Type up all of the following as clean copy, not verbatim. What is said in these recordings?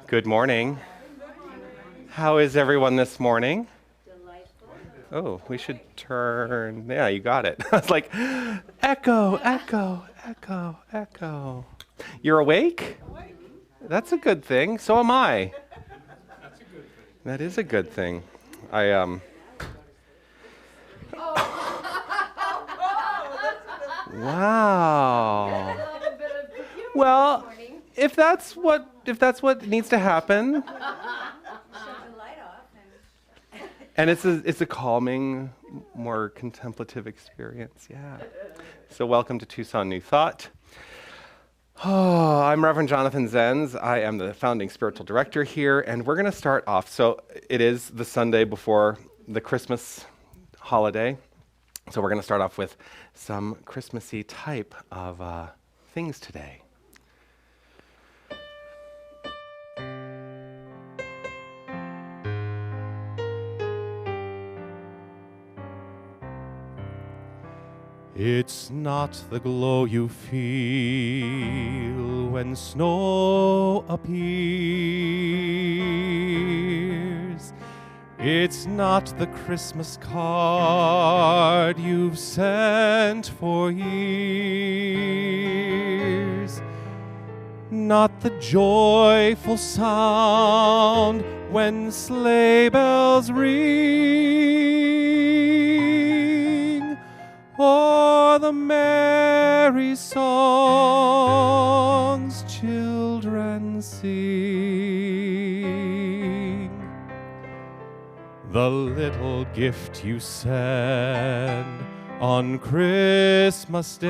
Good morning. How is everyone this morning? Oh, we should turn. Yeah, you got it. I was like, echo, echo, echo, echo. You're awake? That's a good thing. So am I. That is a good thing. Wow. Well, if that's what needs to happen. And it's a calming, more contemplative experience, yeah. So welcome to Tucson New Thought. Oh, I'm Reverend Jonathan Zenz. I am the founding spiritual director here, and we're going to start off. So it is the Sunday before the Christmas holiday. So we're going to start off with some Christmassy type of things today. It's not the glow you feel when snow appears. It's not the Christmas card you've sent for years. Not the joyful sound when sleigh bells ring, or the merry songs children sing. The little gift you send on Christmas Day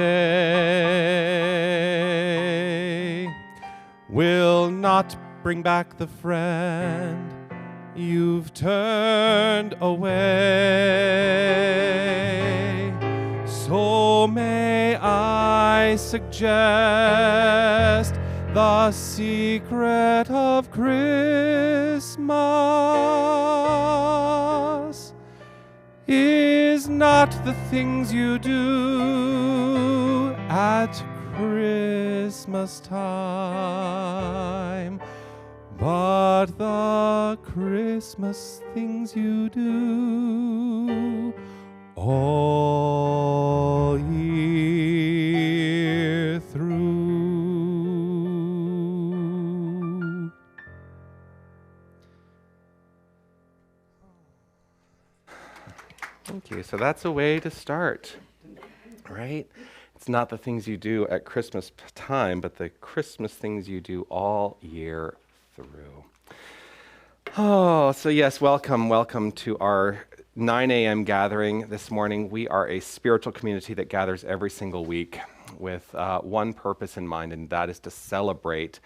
will not bring back the friend you've turned away. So may I suggest the secret of Christmas is not the things you do at Christmas time, but the Christmas things you do all year through. Thank you. So that's a way to start, right? It's not the things you do at Christmas time, but the Christmas things you do all year through. Oh, so yes, welcome to our 9 a.m. gathering this morning. We are a spiritual community that gathers every single week with one purpose in mind, and that is to celebrate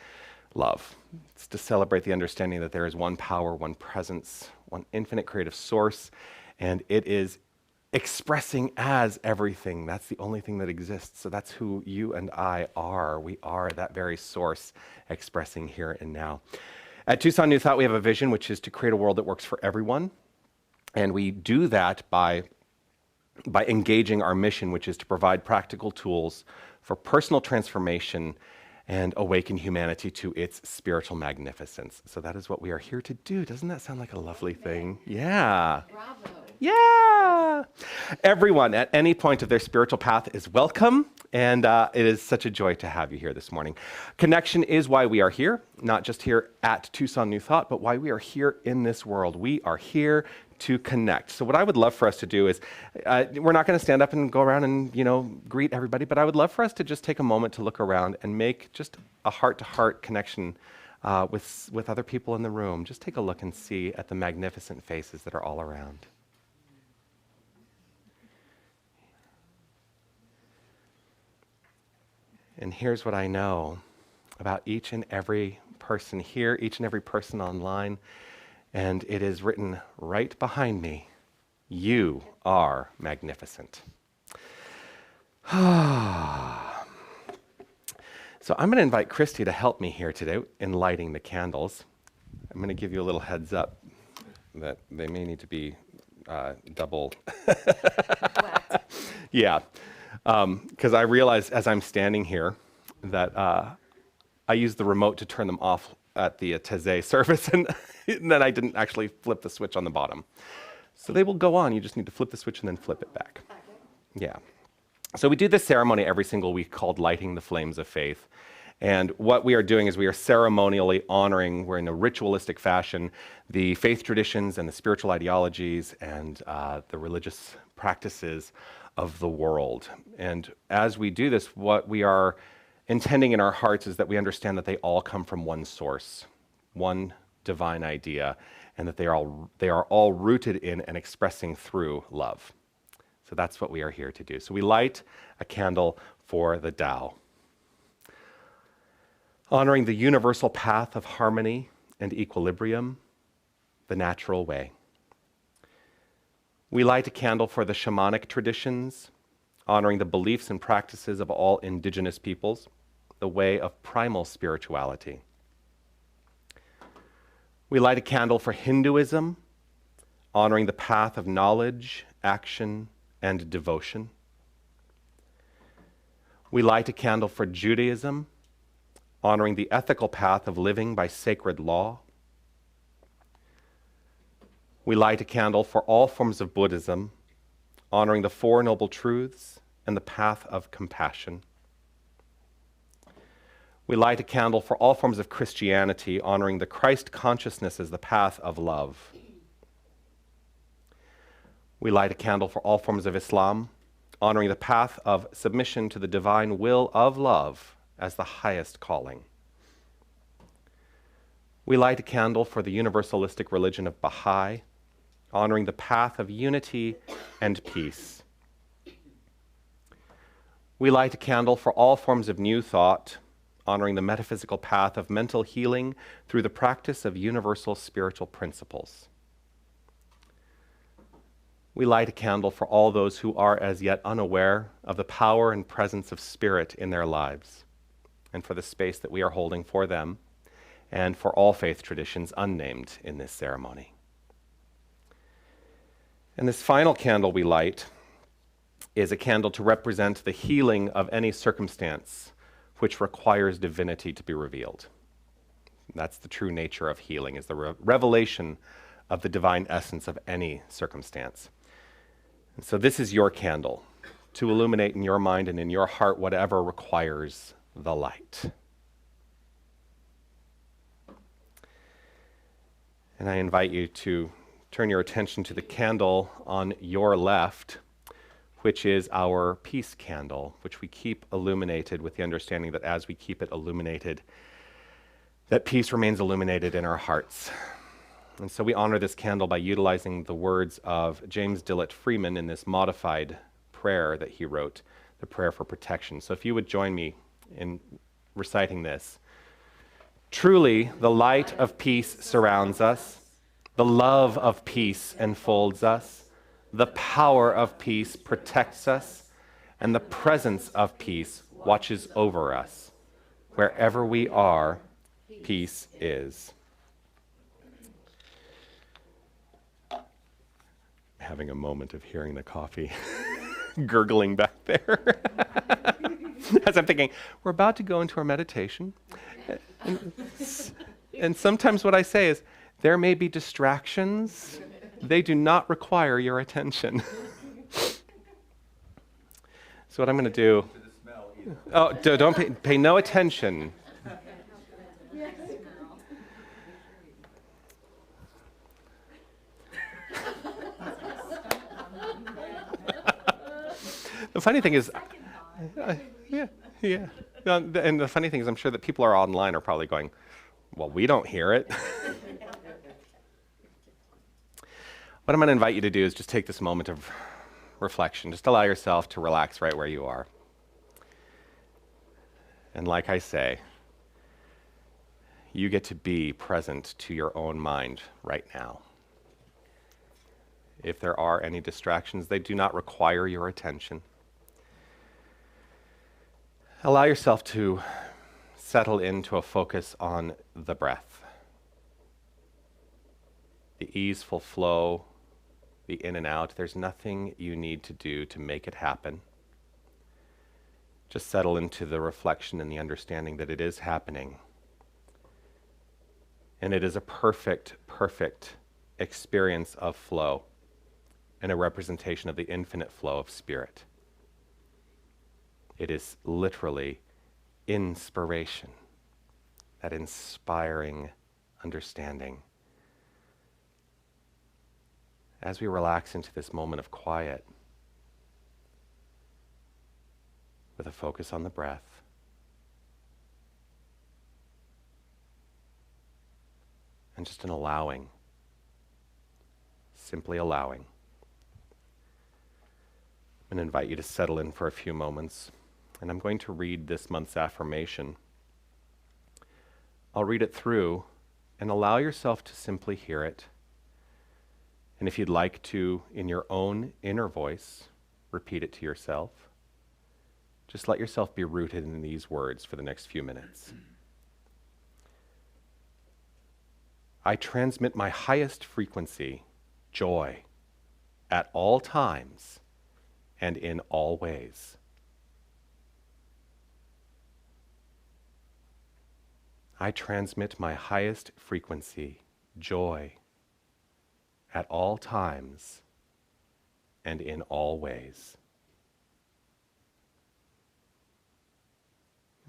love. It's to celebrate the understanding that there is one power, one presence, one infinite creative source, and it is expressing as everything. That's the only thing that exists. So that's who you and I are. We are that very source expressing here and now. At Tucson New Thought, we have a vision, which is to create a world that works for everyone. And we do that by engaging our mission, which is to provide practical tools for personal transformation and awaken humanity to its spiritual magnificence. So that is what we are here to do. Doesn't that sound like a lovely thing? Yeah. Bravo. Yeah. Everyone at any point of their spiritual path is welcome. And it is such a joy to have you here this morning. Connection is why we are here, not just here at Tucson New Thought, but why we are here in this world. We are here to connect. So what I would love for us to do is, we're not going to stand up and go around and, greet everybody, but I would love for us to just take a moment to look around and make just a heart-to-heart connection with other people in the room. Just take a look and see at the magnificent faces that are all around. And here's what I know about each and every person here, each and every person online, and it is written right behind me. You are magnificent. So I'm going to invite Christy to help me here today in lighting the candles. I'm going to give you a little heads up that they may need to be double. Yeah. Because I realized as I'm standing here that I use the remote to turn them off at the Taizé service, and then I didn't actually flip the switch on the bottom. So they will go on. You just need to flip the switch and then flip it back. Yeah. So we do this ceremony every single week called Lighting the Flames of Faith. And what we are doing is we are ceremonially honoring, we're in a ritualistic fashion, the faith traditions and the spiritual ideologies and the religious practices of the world. And as we do this, what we are intending in our hearts is that we understand that they all come from one source, one divine idea, and that they are all rooted in and expressing through love. So that's what we are here to do. So we light a candle for the Tao, honoring the universal path of harmony and equilibrium, the natural way. We light a candle for the shamanic traditions, honoring the beliefs and practices of all indigenous peoples, the way of primal spirituality. We light a candle for Hinduism, honoring the path of knowledge, action, and devotion. We light a candle for Judaism, honoring the ethical path of living by sacred law. We light a candle for all forms of Buddhism, honoring the Four Noble Truths and the path of compassion. We light a candle for all forms of Christianity, honoring the Christ consciousness as the path of love. We light a candle for all forms of Islam, honoring the path of submission to the divine will of love as the highest calling. We light a candle for the universalistic religion of Baha'i, honoring the path of unity and peace. We light a candle for all forms of New Thought, honoring the metaphysical path of mental healing through the practice of universal spiritual principles. We light a candle for all those who are as yet unaware of the power and presence of Spirit in their lives, and for the space that we are holding for them, and for all faith traditions unnamed in this ceremony. And this final candle we light is a candle to represent the healing of any circumstance which requires divinity to be revealed. That's the true nature of healing, is the revelation of the divine essence of any circumstance. And so this is your candle, to illuminate in your mind and in your heart whatever requires the light. And I invite you to turn your attention to the candle on your left, which is our peace candle, which we keep illuminated with the understanding that as we keep it illuminated, that peace remains illuminated in our hearts. And so we honor this candle by utilizing the words of James Dillett Freeman in this modified prayer that he wrote, the prayer for protection. So if you would join me in reciting this. Truly, the light of peace surrounds us, the love of peace enfolds us, the power of peace protects us, and the presence of peace watches over us. Wherever we are, peace is. Having a moment of hearing the coffee gurgling back there. As I'm thinking, we're about to go into our meditation. And sometimes what I say is, there may be distractions. They do not require your attention. So what I'm going to do... Oh, don't pay no attention. The funny thing is, yeah. And the funny thing is, I'm sure that people are online are probably going, well, we don't hear it. What I'm going to invite you to do is just take this moment of reflection. Just allow yourself to relax right where you are. And like I say, you get to be present to your own mind right now. If there are any distractions, they do not require your attention. Allow yourself to settle into a focus on the breath, the easeful flow, the in and out. There's nothing you need to do to make it happen. Just settle into the reflection and the understanding that it is happening. And it is a perfect, perfect experience of flow and a representation of the infinite flow of spirit. It is literally inspiration, that inspiring understanding. As we relax into this moment of quiet, with a focus on the breath, and just an allowing, simply allowing. I'm going to invite you to settle in for a few moments, and I'm going to read this month's affirmation. I'll read it through and allow yourself to simply hear it. And if you'd like to, in your own inner voice, repeat it to yourself, just let yourself be rooted in these words for the next few minutes. I transmit my highest frequency, joy, at all times and in all ways. I transmit my highest frequency, joy, at all times and in all ways.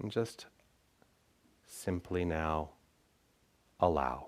And just simply now allow.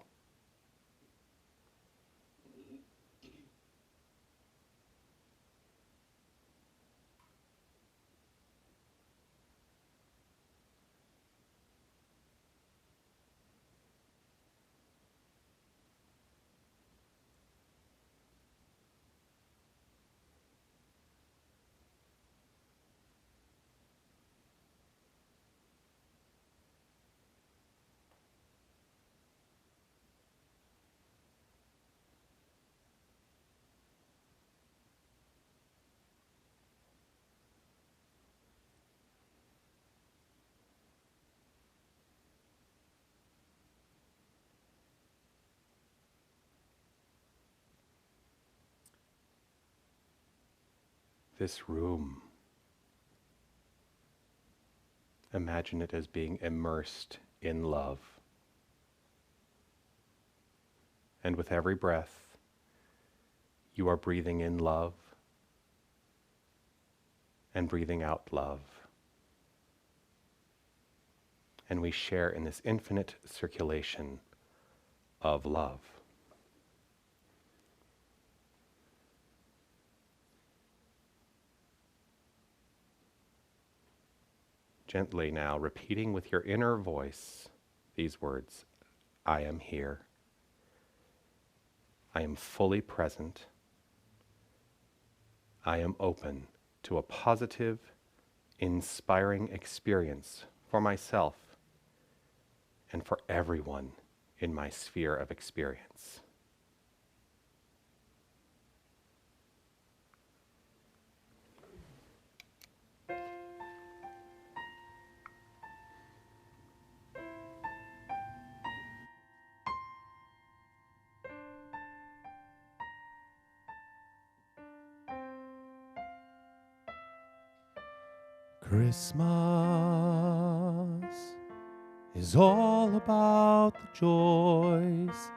This room, imagine it as being immersed in love. And with every breath, you are breathing in love and breathing out love. And we share in this infinite circulation of love. Gently now, repeating with your inner voice these words: I am here. I am fully present. I am open to a positive, inspiring experience for myself and for everyone in my sphere of experience. Christmas is all about the joys,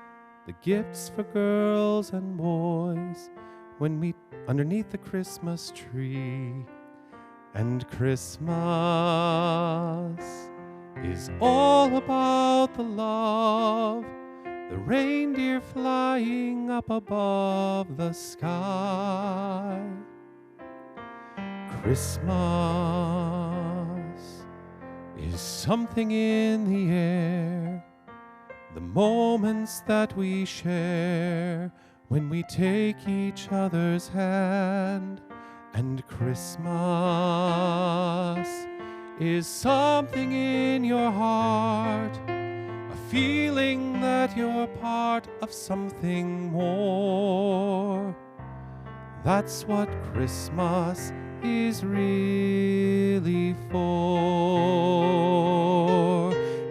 the gifts for girls and boys when we meet underneath the Christmas tree. And Christmas is all about the love, the reindeer flying up above the sky. Christmas is something in the air, the moments that we share when we take each other's hand. And Christmas is something in your heart, a feeling that you're part of something more. That's what Christmas is really for.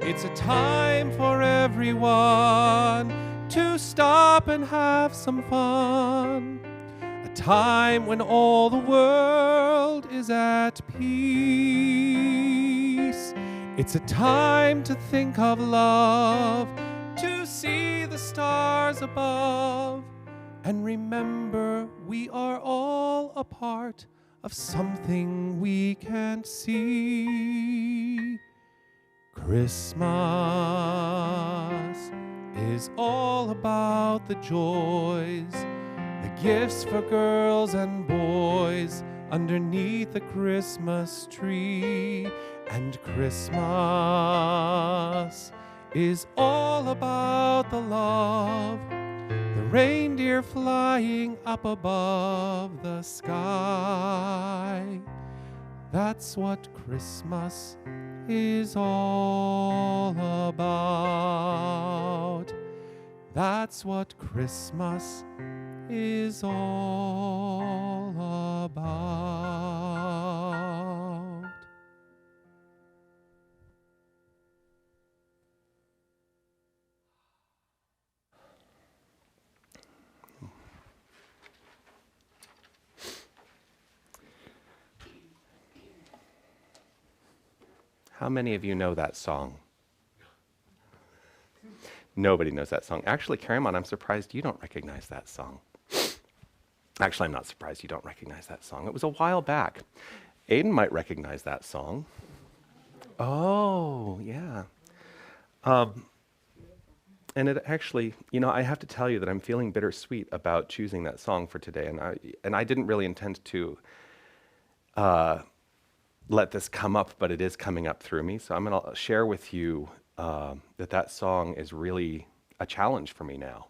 It's a time for everyone to stop and have some fun. A time when all the world is at peace. It's a time to think of love, to see stars above. And remember, we are all a part of something we can't see. Christmas is all about the joys, the gifts for girls and boys underneath the Christmas tree. And Christmas is all about the love, the reindeer flying up above the sky. That's what Christmas is all about. That's what Christmas is all about. How many of you know that song? Nobody knows that song. Actually, Karimon, I'm surprised you don't recognize that song. Actually, I'm not surprised you don't recognize that song. It was a while back. Aiden might recognize that song. Oh, yeah. And it actually, I have to tell you that I'm feeling bittersweet about choosing that song for today. And I didn't really intend to let this come up, but it is coming up through me. So I'm going to share with you that song is really a challenge for me now.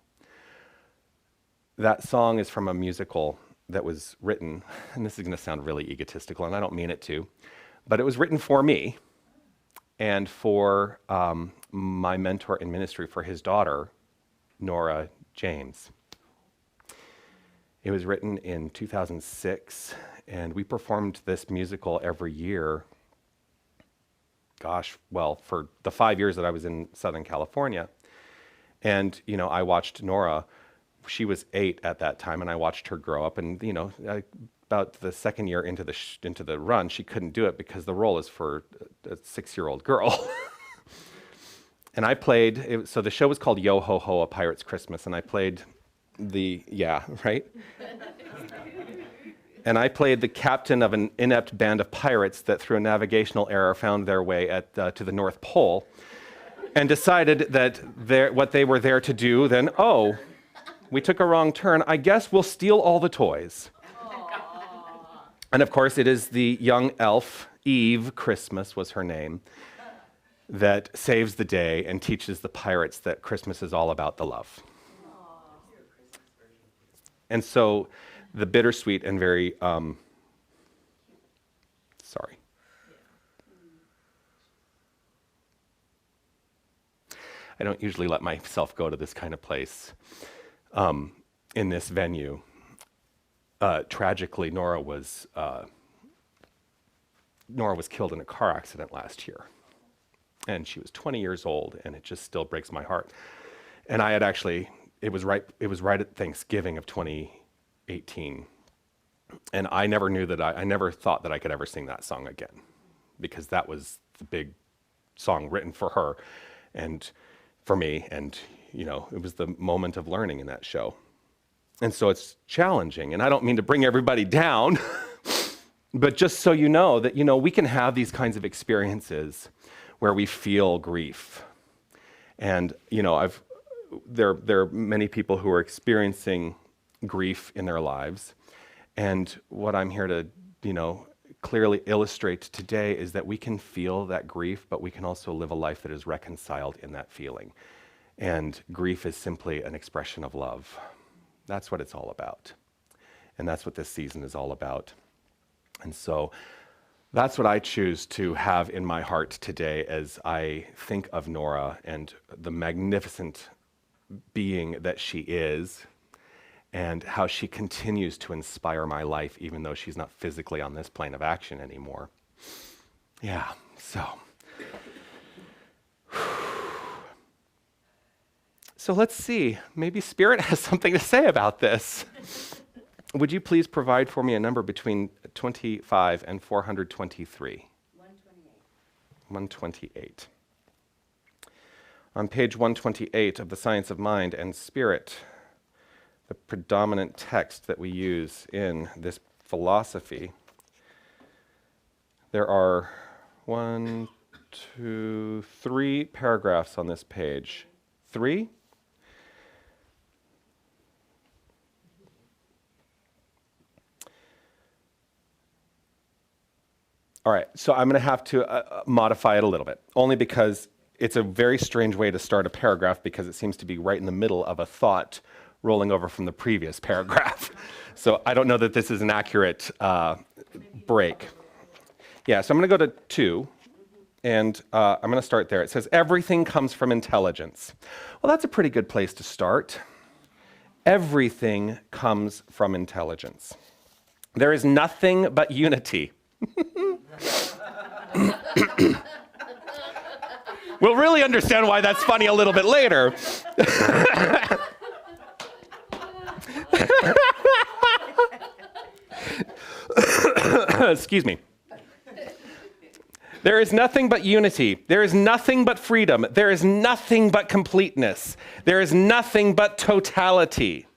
That song is from a musical that was written, and this is going to sound really egotistical, and I don't mean it to, but it was written for me and for my mentor in ministry, for his daughter, Nora James. It was written in 2006, and we performed this musical every year. For the 5 years that I was in Southern California. And, I watched Nora. She was 8 at that time, and I watched her grow up. And, about the second year into the run, she couldn't do it because the role is for a 6-year-old girl. And I played, so the show was called Yo Ho Ho, A Pirate's Christmas, and I played and I played the captain of an inept band of pirates that through a navigational error found their way to the North Pole and decided that what they were there to do, then, we took a wrong turn. I guess we'll steal all the toys. And of course, it is the young elf, Eve Christmas was her name, that saves the day and teaches the pirates that Christmas is all about the love. And so the bittersweet and very, sorry. I don't usually let myself go to this kind of place in this venue. Tragically, Nora was killed in a car accident last year. And she was 20 years old, and it just still breaks my heart. And I had actually, it was right at Thanksgiving of 2018. And I never knew I never thought that I could ever sing that song again, because that was the big song written for her and for me. And, it was the moment of learning in that show. And so it's challenging. And I don't mean to bring everybody down, but just so you know that, we can have these kinds of experiences where we feel grief. And, there are many people who are experiencing grief in their lives. And what I'm here to, clearly illustrate today is that we can feel that grief, but we can also live a life that is reconciled in that feeling. And grief is simply an expression of love. That's what it's all about. And that's what this season is all about. And so that's what I choose to have in my heart today as I think of Nora and the magnificent being that she is, and how she continues to inspire my life, even though she's not physically on this plane of action anymore. Yeah, so. So let's see, maybe Spirit has something to say about this. Would you please provide for me a number between 25 and 423? 128. 128. On page 128 of The Science of Mind and Spirit, the predominant text that we use in this philosophy, there are 1, 2, 3 paragraphs on this page. 3? All right, so I'm going to have to modify it a little bit, only because it's a very strange way to start a paragraph because it seems to be right in the middle of a thought rolling over from the previous paragraph. So I don't know that this is an accurate break. Yeah, so I'm going to go to 2, and I'm going to start there. It says, everything comes from intelligence. Well, that's a pretty good place to start. Everything comes from intelligence. There is nothing but unity. We'll really understand why that's funny a little bit later. Excuse me. There is nothing but unity. There is nothing but freedom. There is nothing but completeness. There is nothing but totality.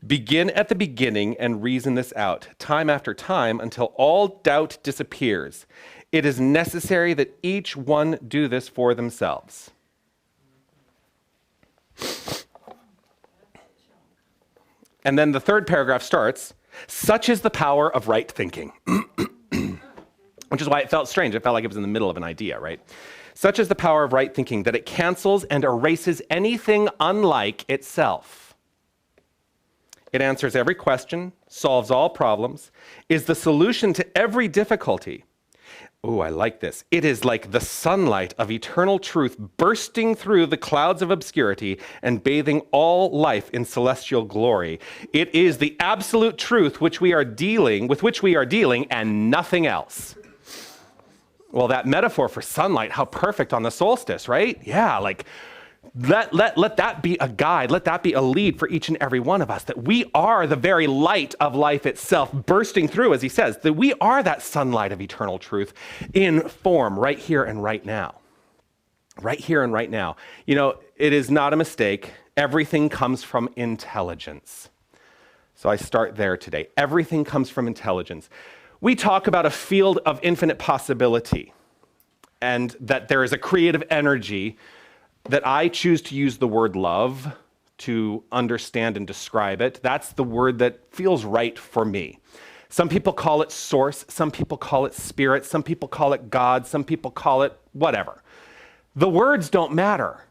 Begin at the beginning and reason this out, time after time, until all doubt disappears. It is necessary that each one do this for themselves. And then the third paragraph starts, such is the power of right thinking. Which is why it felt strange. It felt like it was in the middle of an idea, right? Such is the power of right thinking that it cancels and erases anything unlike itself. It answers every question, solves all problems, is the solution to every difficulty. Ooh, I like this. It is like the sunlight of eternal truth bursting through the clouds of obscurity and bathing all life in celestial glory. It is the absolute truth with which we are dealing, and nothing else. Well, that metaphor for sunlight, how perfect on the solstice, right? Yeah, like let that be a guide, let that be a lead for each and every one of us, that we are the very light of life itself, bursting through, as he says, that we are that sunlight of eternal truth in form right here and right now. Right here and right now. You know, it is not a mistake. Everything comes from intelligence. So I start there today. Everything comes from intelligence. We talk about a field of infinite possibility and that there is a creative energy that I choose to use the word love to understand and describe it. That's the word that feels right for me. Some people call it source, some people call it spirit, some people call it God, some people call it whatever. The words don't matter.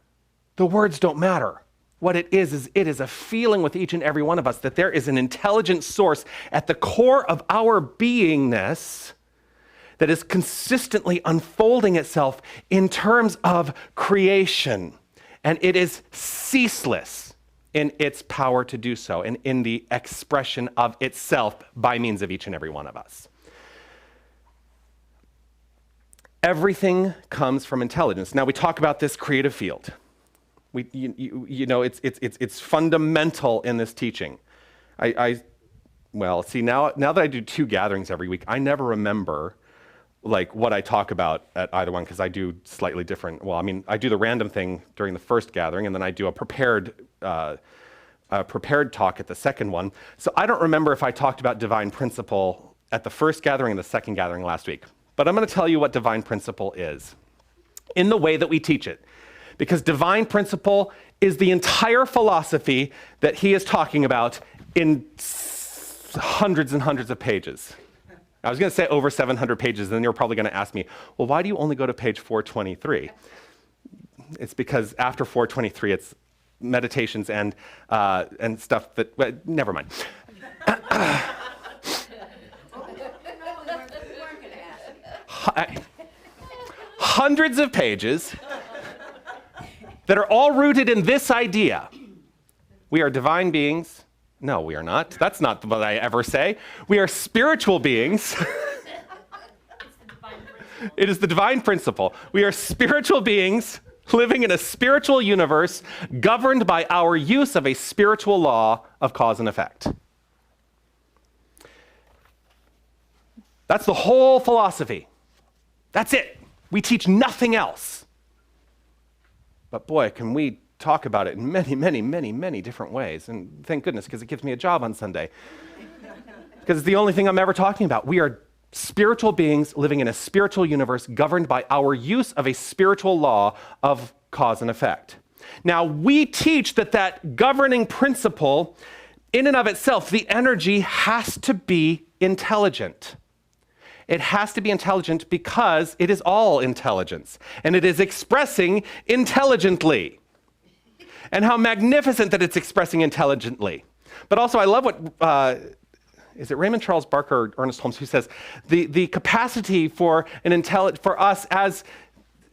The words don't matter. What it is it is a feeling with each and every one of us that there is an intelligent source at the core of our beingness that is consistently unfolding itself in terms of creation. And it is ceaseless in its power to do so and in the expression of itself by means of each and every one of us. Everything comes from intelligence. Now we talk about this creative field. It's fundamental in this teaching. Now that I do 2 gatherings every week, I never remember like what I talk about at either one because I do slightly different. Well, I mean, I do the random thing during the first gathering, and then I do a prepared talk at the second one. So I don't remember if I talked about divine principle at the first gathering and the second gathering last week. But I'm going to tell you what divine principle is in the way that we teach it. Because divine principle is the entire philosophy that he is talking about in hundreds and hundreds of pages. I was going to say over 700 pages, and then you're probably going to ask me, well, why do you only go to page 423? It's because after 423, it's meditations and stuff that, well, never mind. Hundreds of pages that are all rooted in this idea. We are divine beings. No, we are not. That's not what I ever say. We are spiritual beings. It is the divine principle. We are spiritual beings living in a spiritual universe governed by our use of a spiritual law of cause and effect. That's the whole philosophy. That's it. We teach nothing else. But boy, can we talk about it in many, many, many, many different ways. And thank goodness, because it gives me a job on Sunday. Because it's the only thing I'm ever talking about. We are spiritual beings living in a spiritual universe governed by our use of a spiritual law of cause and effect. Now, we teach that governing principle, in and of itself, the energy has to be intelligent. It has to be intelligent because it is all intelligence, and it is expressing intelligently. And how magnificent that it's expressing intelligently. But also, I love what, is it Raymond Charles Barker or Ernest Holmes who says, the capacity for us as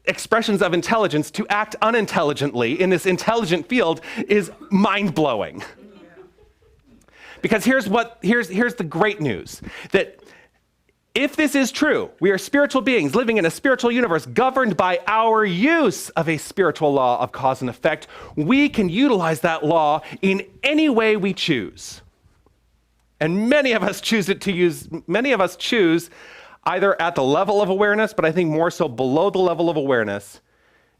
expressions of intelligence to act unintelligently in this intelligent field is mind-blowing. Because here's the great news, that if this is true, we are spiritual beings living in a spiritual universe governed by our use of a spiritual law of cause and effect. We can utilize that law in any way we choose. And many of us choose either at the level of awareness, but I think more so below the level of awareness,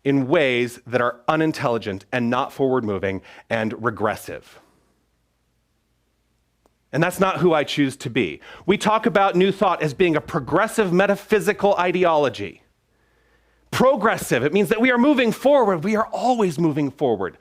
in ways that are unintelligent and not forward-moving and regressive. And that's not who I choose to be. We talk about New Thought as being a progressive metaphysical ideology. Progressive, it means that we are moving forward. We are always moving forward.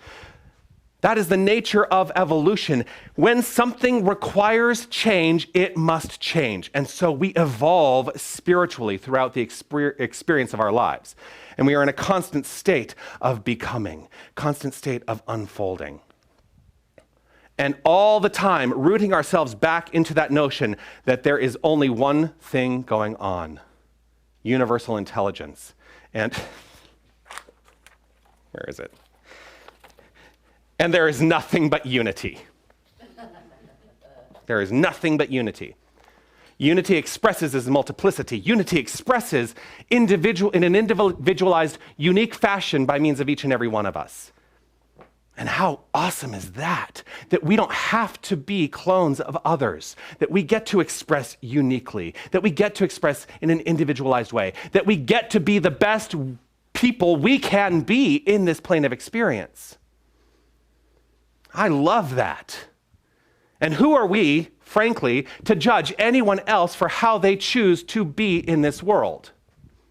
That is the nature of evolution. When something requires change, it must change. And so we evolve spiritually throughout the experience of our lives. And we are in a constant state of becoming, constant state of unfolding. And all the time, rooting ourselves back into that notion that there is only one thing going on: universal intelligence. And where is it? And there is nothing but unity. There is nothing but unity. Unity expresses as multiplicity. Unity expresses in an individualized, unique fashion by means of each and every one of us. And how awesome is that? That we don't have to be clones of others, that we get to express uniquely, that we get to express in an individualized way, that we get to be the best people we can be in this plane of experience. I love that. And who are we, frankly, to judge anyone else for how they choose to be in this world?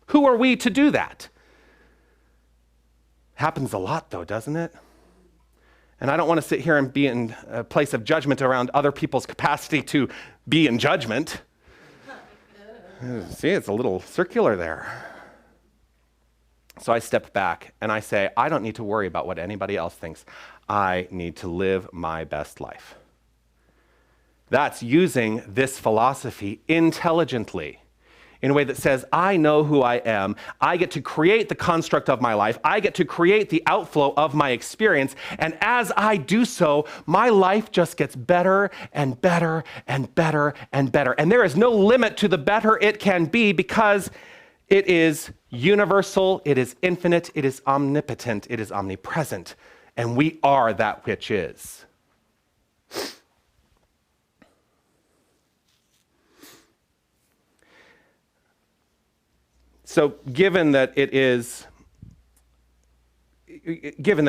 Who are we to do that? Happens a lot, though, doesn't it? And I don't want to sit here and be in a place of judgment around other people's capacity to be in judgment. See, it's a little circular there. So I step back and I say, I don't need to worry about what anybody else thinks. I need to live my best life. That's using this philosophy intelligently, in a way that says, I know who I am. I get to create the construct of my life. I get to create the outflow of my experience. And as I do so, my life just gets better and better and better and better. And there is no limit to the better it can be, because it is universal, it is infinite, it is omnipotent, it is omnipresent. And we are that which is. So given that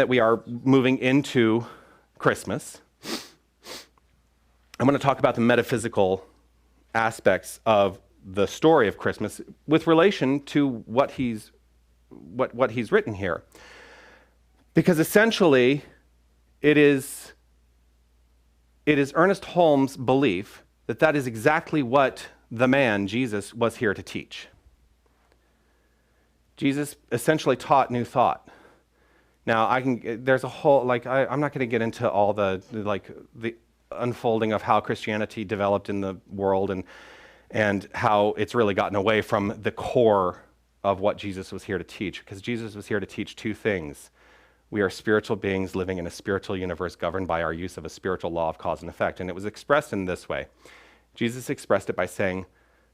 we are moving into Christmas, I'm going to talk about the metaphysical aspects of the story of Christmas with relation to what he's written here. Because essentially, it is Ernest Holmes' belief that is exactly what the man, Jesus, was here to teach. Jesus essentially taught New Thought. Now, there's a whole, I'm not going to get into all the unfolding of how Christianity developed in the world and how it's really gotten away from the core of what Jesus was here to teach. Because Jesus was here to teach two things. We are spiritual beings living in a spiritual universe governed by our use of a spiritual law of cause and effect. And it was expressed in this way. Jesus expressed it by saying,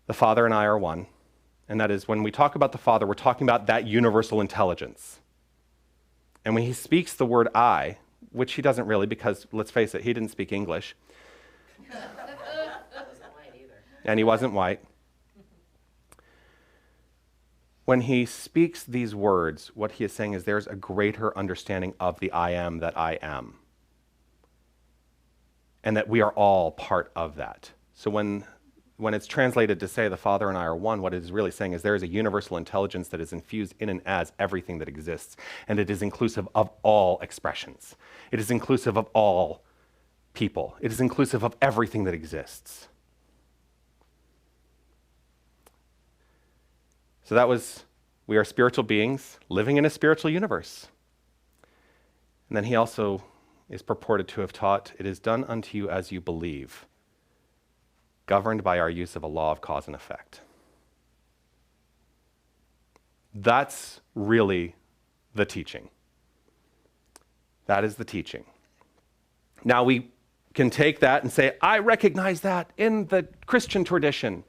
the Father and I are one. And that is, when we talk about the Father, we're talking about that universal intelligence. And when he speaks the word I, which he doesn't really, because let's face it, he didn't speak English. And he wasn't white. when he speaks these words, what he is saying is there's a greater understanding of the I am that I am. And that we are all part of that. So when it's translated to say the Father and I are one, what it is really saying is there is a universal intelligence that is infused in and as everything that exists. And it is inclusive of all expressions. It is inclusive of all people. It is inclusive of everything that exists. So that was, we are spiritual beings living in a spiritual universe. And then he also is purported to have taught, it is done unto you as you believe, governed by our use of a law of cause and effect. That's really the teaching. That is the teaching. Now we can take that and say, I recognize that in the Christian tradition,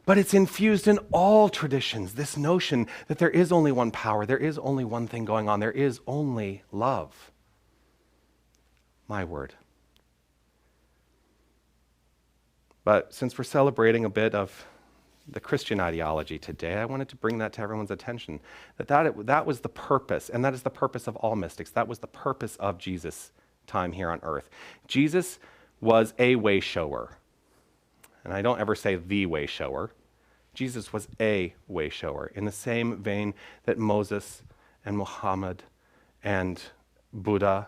but it's infused in all traditions, this notion that there is only one power, there is only one thing going on, there is only love. My word. But since we're celebrating a bit of the Christian ideology today, I wanted to bring that to everyone's attention, that was the purpose, and that is the purpose of all mystics. That was the purpose of Jesus' time here on earth. Jesus was a way shower. And I don't ever say the way shower. Jesus was a way shower in the same vein that Moses and Muhammad and Buddha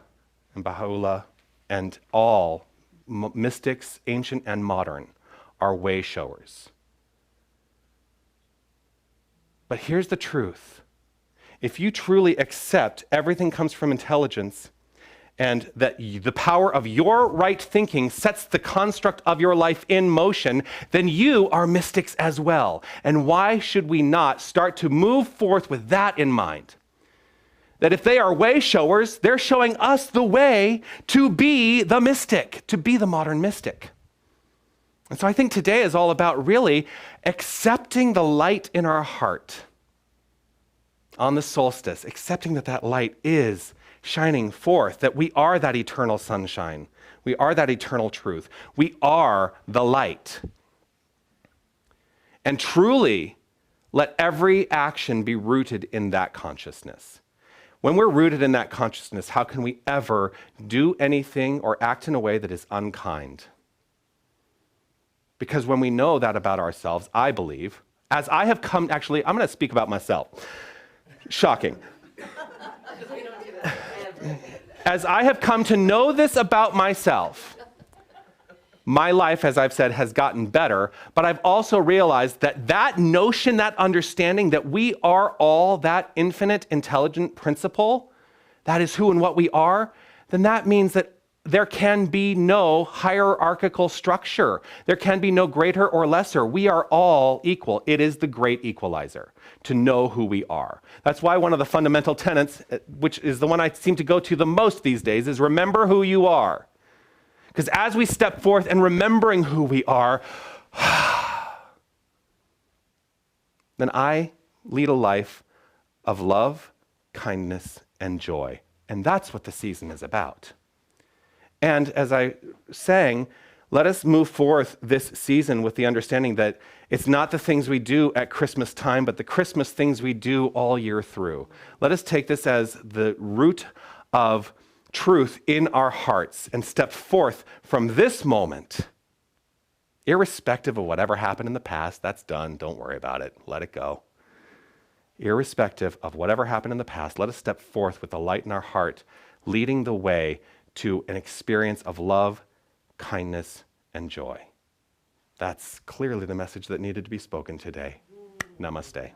and Baha'u'llah and all mystics, ancient and modern, are way showers. But here's the truth. If you truly accept everything comes from intelligence and that the power of your right thinking sets the construct of your life in motion, then you are mystics as well. And why should we not start to move forth with that in mind? That if they are way showers, they're showing us the way to be the mystic, to be the modern mystic. And so I think today is all about really accepting the light in our heart on the solstice, accepting that that light is shining forth, that we are that eternal sunshine. We are that eternal truth. We are the light. And truly, let every action be rooted in that consciousness. When we're rooted in that consciousness, how can we ever do anything or act in a way that is unkind? Because when we know that about ourselves, I believe, as I have come, actually, I'm going to speak about myself. Shocking. As I have come to know this about myself, my life, as I've said, has gotten better, but I've also realized that that notion, that understanding that we are all that infinite intelligent principle, that is who and what we are, then that means that there can be no hierarchical structure. There can be no greater or lesser. We are all equal. It is the great equalizer to know who we are. That's why one of the fundamental tenets, which is the one I seem to go to the most these days, is remember who you are. Because as we step forth and remembering who we are, then I lead a life of love, kindness, and joy. And that's what the season is about. And as I sang, let us move forth this season with the understanding that it's not the things we do at Christmas time, but the Christmas things we do all year through. Let us take this as the root of truth in our hearts and step forth from this moment, irrespective of whatever happened in the past. That's done. Don't worry about it. Let it go. Irrespective of whatever happened in the past, let us step forth with the light in our heart, leading the way to an experience of love, kindness, and joy. That's clearly the message that needed to be spoken today. Namaste.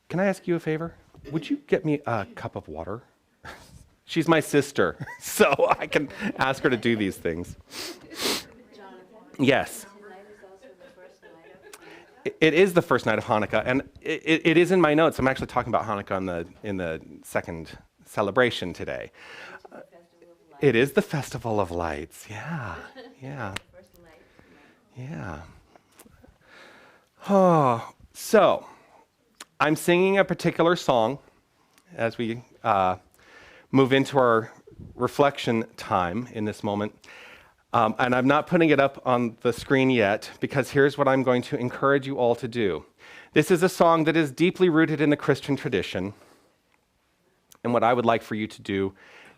Can I ask you a favor? Would you get me a cup of water? She's my sister, so I can ask her to do these things. Yes. It is the first night of Hanukkah, and it is in my notes. I'm actually talking about Hanukkah in the second celebration today. It is the Festival of Lights. Yeah. Oh, so I'm singing a particular song as we move into our reflection time in this moment. And I'm not putting it up on the screen yet, because here's what I'm going to encourage you all to do. This is a song that is deeply rooted in the Christian tradition. And what I would like for you to do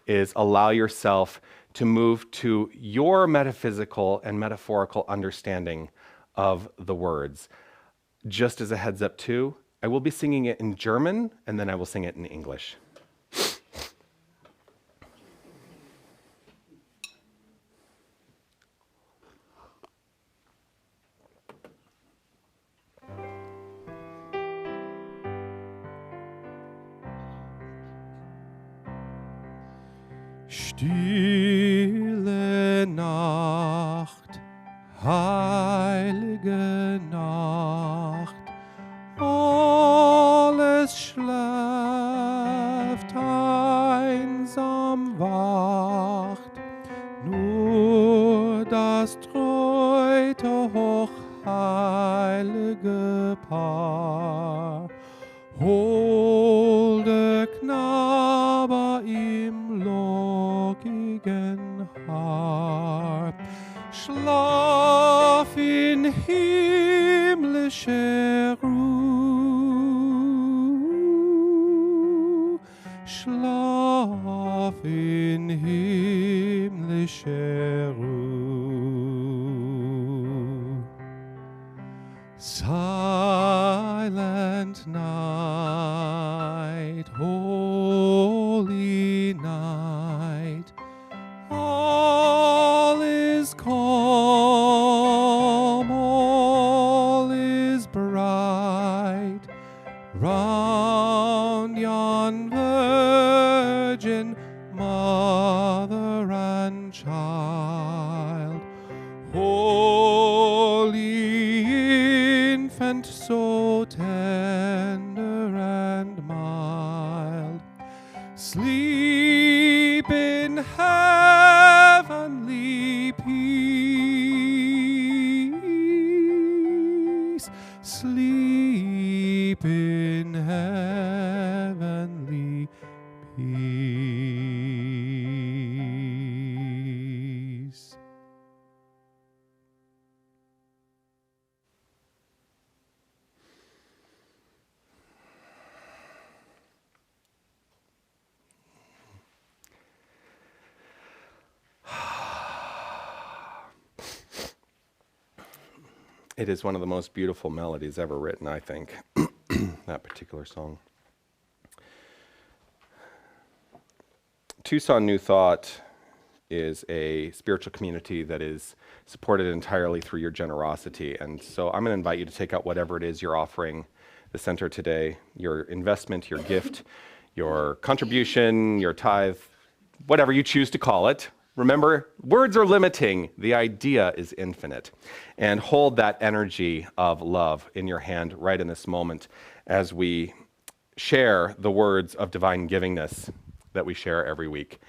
is allow yourself to move to your metaphysical and metaphorical understanding of the words. Just as a heads up too, I will be singing it in German, and then I will sing it in English. Stille Nacht, heilige Nacht, alles schläft, einsam wacht, nur das treute hochheilige Paar, holde Knabe im lockigen Haar, schlaf in himmlischer Ruhe, schlaf in himmlischer Ruhe. Silent night, holy night, all is calm, all is bright, round yon virgin mother and child, holy infant, so tender and mild, sleep in heavenly peace, sleep in heavenly peace. It is one of the most beautiful melodies ever written, I think, that particular song. Tucson New Thought is a spiritual community that is supported entirely through your generosity. And so I'm going to invite you to take out whatever it is you're offering the center today, your investment, your gift, your contribution, your tithe, whatever you choose to call it. Remember, words are limiting. The idea is infinite. And hold that energy of love in your hand right in this moment as we share the words of divine givingness that we share every week.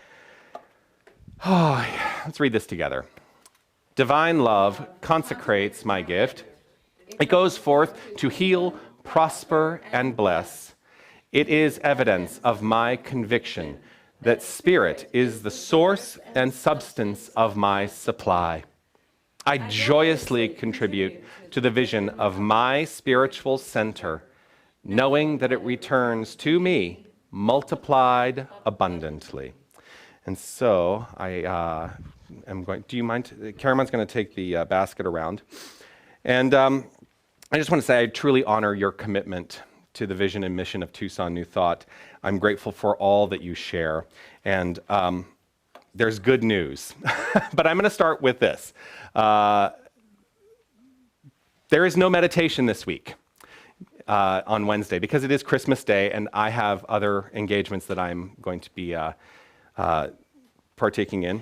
Oh, let's read this together. Divine love consecrates my gift. It goes forth to heal, prosper, and bless. It is evidence of my conviction that spirit is the source and substance of my supply. I joyously contribute to the vision of my spiritual center, knowing that it returns to me multiplied abundantly. And so I am going, do you mind? Karaman's going to take the basket around. And I just want to say I truly honor your commitment to the vision and mission of Tucson New Thought. I'm grateful for all that you share. And there's good news. But I'm going to start with this. There is no meditation this week on Wednesday because it is Christmas Day and I have other engagements that I'm going to be partaking in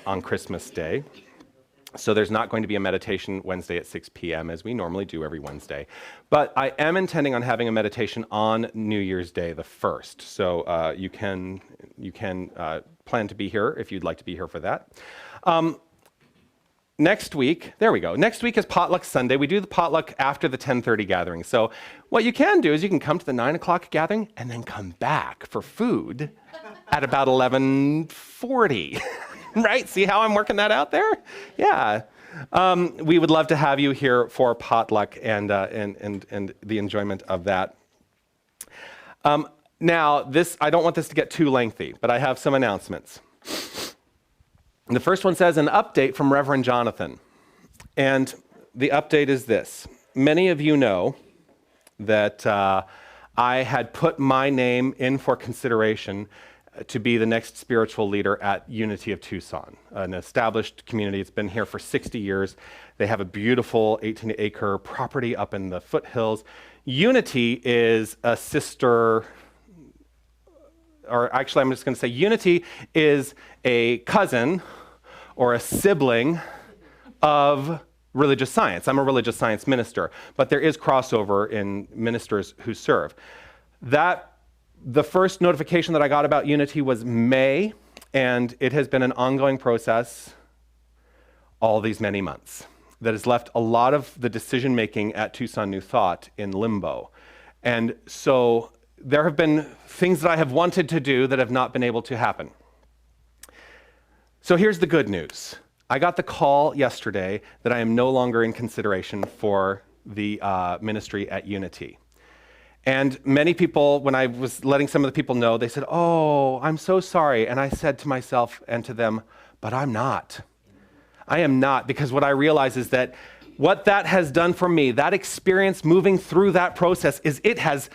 on Christmas Day. So there's not going to be a meditation Wednesday at 6 p.m. as we normally do every Wednesday. But I am intending on having a meditation on New Year's Day, the 1st. So you can plan to be here if you'd like to be here for that. Next week, there we go. Next week is Potluck Sunday. We do the potluck after the 10:30 gathering. So what you can do is you can come to the 9 o'clock gathering and then come back for food at about 11:40. Right? See how I'm working that out there? Yeah. We would love to have you here for potluck and the enjoyment of that. Now, I don't want this to get too lengthy, but I have some announcements. The first one says an update from Reverend Jonathan. And the update is this. Many of you know that I had put my name in for consideration to be the next spiritual leader at Unity of Tucson, an established community. It's been here for 60 years. They have a beautiful 18-acre property up in the foothills. Unity is a sister, or actually I'm just going to say Unity is a cousin or a sibling of religious science. I'm a religious science minister, but there is crossover in ministers who serve. The first notification that I got about Unity was May, and it has been an ongoing process all these many months that has left a lot of the decision-making at Tucson New Thought in limbo. And so there have been things that I have wanted to do that have not been able to happen. So here's the good news. I got the call yesterday that I am no longer in consideration for the ministry at Unity. And many people, when I was letting some of the people know, they said, "Oh, I'm so sorry." And I said to myself and to them, "But I'm not. I am not," because what I realize is that what that has done for me, that experience moving through that process, is it has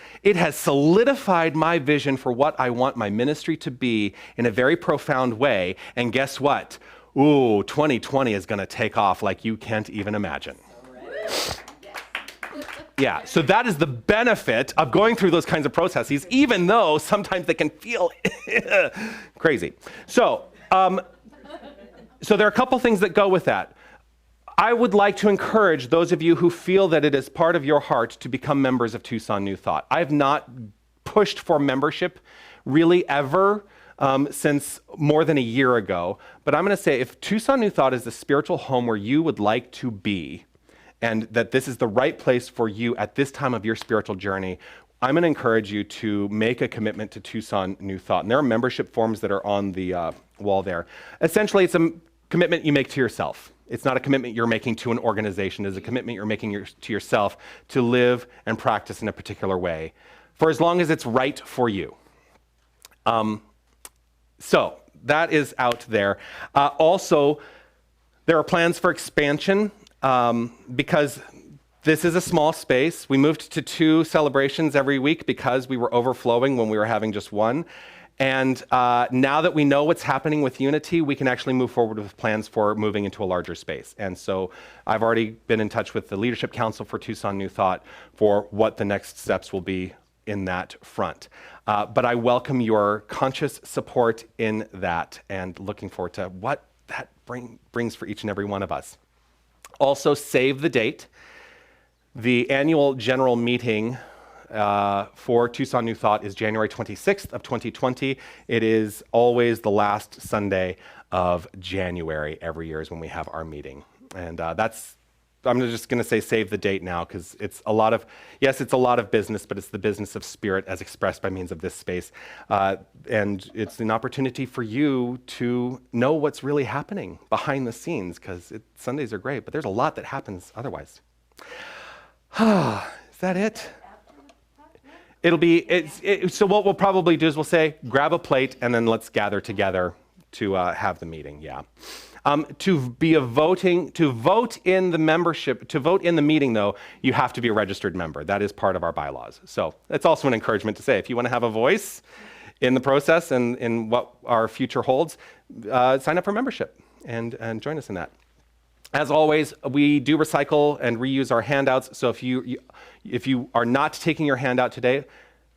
solidified my vision for what I want my ministry to be in a very profound way. And guess what? Ooh, 2020 is going to take off like you can't even imagine. Yeah, so that is the benefit of going through those kinds of processes, even though sometimes they can feel crazy. So there are a couple things that go with that. I would like to encourage those of you who feel that it is part of your heart to become members of Tucson New Thought. I have not pushed for membership really ever since more than a year ago, but I'm going to say if Tucson New Thought is the spiritual home where you would like to be, and that this is the right place for you at this time of your spiritual journey, I'm going to encourage you to make a commitment to Tucson New Thought. And there are membership forms that are on the wall there. Essentially, it's a commitment you make to yourself. It's not a commitment you're making to an organization. It's a commitment you're making to yourself to live and practice in a particular way for as long as it's right for you. So that is out there. Also, there are plans for expansion. Because this is a small space. We moved to 2 celebrations every week because we were overflowing when we were having just one. And now that we know what's happening with Unity, we can actually move forward with plans for moving into a larger space. And so I've already been in touch with the Leadership Council for Tucson New Thought for what the next steps will be in that front. But I welcome your conscious support in that and looking forward to what that brings for each and every one of us. Also, save the date. The annual general meeting for Tucson New Thought is January 26th of 2020. It is always the last Sunday of January every year is when we have our meeting. And I'm just going to say save the date now because it's a lot of business, but it's the business of spirit as expressed by means of this space. And it's an opportunity for you to know what's really happening behind the scenes because Sundays are great, but there's a lot that happens otherwise. Is that it? So what we'll probably do is we'll say, grab a plate and then let's gather together to have the meeting, yeah. To vote in the meeting though, you have to be a registered member. That is part of our bylaws. So that's also an encouragement to say, if you want to have a voice in the process and in what our future holds, sign up for membership and join us in that. As always, we do recycle and reuse our handouts. So if you are not taking your handout today,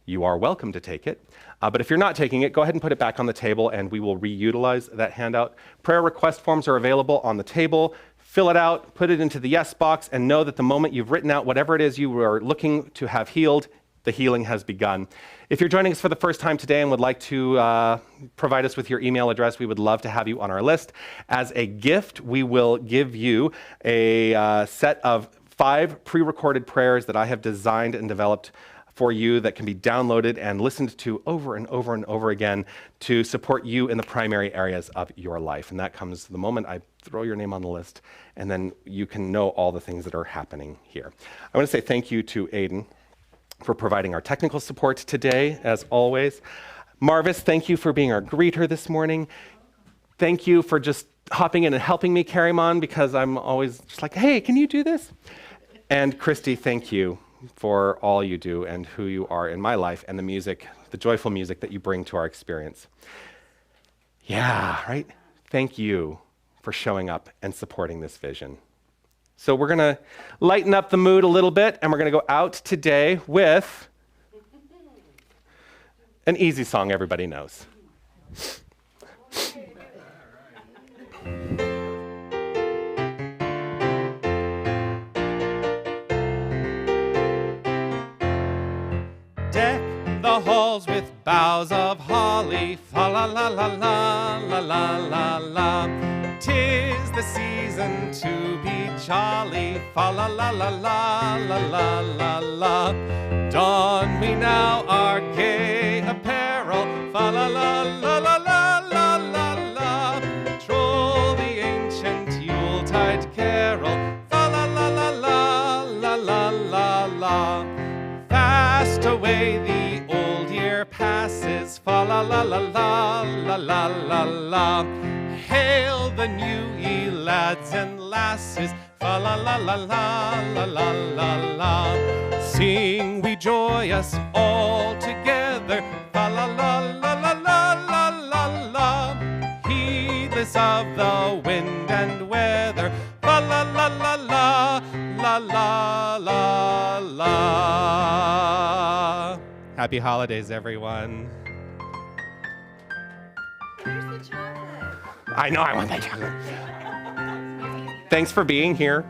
you are welcome to take it. But if you're not taking it, go ahead and put it back on the table and we will reutilize that handout. Prayer request forms are available on the table. Fill it out, put it into the yes box, and know that the moment you've written out whatever it is you are looking to have healed, the healing has begun. If you're joining us for the first time today and would like to provide us with your email address, we would love to have you on our list. As a gift, we will give you a set of 5 pre-recorded prayers that I have designed and developed for you that can be downloaded and listened to over and over and over again to support you in the primary areas of your life. And that comes the moment I throw your name on the list, and then you can know all the things that are happening here. I want to say thank you to Aiden for providing our technical support today, as always. Marvis, thank you for being our greeter this morning. Thank you for just hopping in and helping me carry them on, because I'm always just like, hey, can you do this? And Christy, thank you for all you do and who you are in my life and the music, the joyful music that you bring to our experience. Yeah, right? Thank you for showing up and supporting this vision. So we're going to lighten up the mood a little bit, and we're going to go out today with an easy song everybody knows. Deck the halls with boughs of holly, fa la la la la la la la la. 'Tis the season to be jolly, fa la la la la la la la la. Don we now our gay apparel, fa la la la la la la la la. Troll the ancient Yuletide carol, fa la la la la la la la la. Fast away the old year passes, fa la la la la la la la la. Hail the new ye lads and lasses, fa la la la la la la la la. Sing we joyous all together, fa la la la la la la la la. Heedless of the wind and weather, fa la la la la la la la la. Happy holidays, everyone. Where's the chocolate? I know I want that chocolate. Thanks for being here.